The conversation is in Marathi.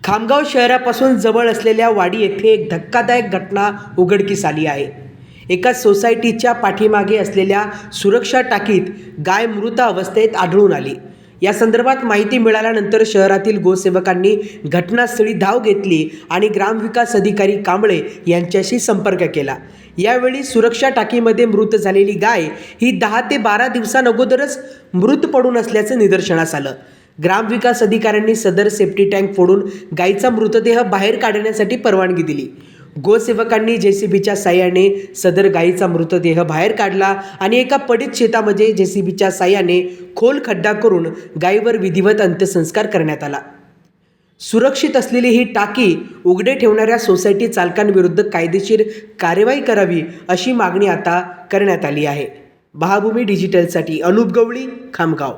खामगाव शहरापासून जवळ असलेल्या वाडी येथे एक धक्कादायक घटना उघडकीस आली आहे। एका सोसायटीच्या पाठीमागे असलेल्या सुरक्षा टाकीत गाय मृत अवस्थेत आढळून आली। या संदर्भात माहिती मिळाल्यानंतर शहरातील गोसेवकांनी घटनास्थळी धाव घेतली आणि ग्रामविकास अधिकारी कांबळे यांच्याशी संपर्क केला। यावेळी सुरक्षा टाकीमध्ये मृत झालेली गाय ही 10 ते 12 दिवसांअगोदरच मृत पडून असल्याचं निदर्शनास आलं। ग्रामविकास अधिकाऱ्यांनी सदर सेफ्टी टँक फोडून गायीचा मृतदेह बाहेर काढण्यासाठी परवानगी दिली। गोसेवकांनी जेसीबीच्या साहाय्याने सदर गायीचा मृतदेह बाहेर काढला आणि एका पडीत शेतामध्ये जेसीबीच्या साहाय्याने खोल खड्डा करून गायीवर विधिवत अंत्यसंस्कार करण्यात आला। सुरक्षित असलेली ही टाकी उघडे ठेवणाऱ्या सोसायटी चालकांविरुद्ध कायदेशीर कार्यवाही करावी अशी मागणी आता करण्यात आली आहे। महाभूमी डिजिटलसाठी अनुप गवळी, खामगाव।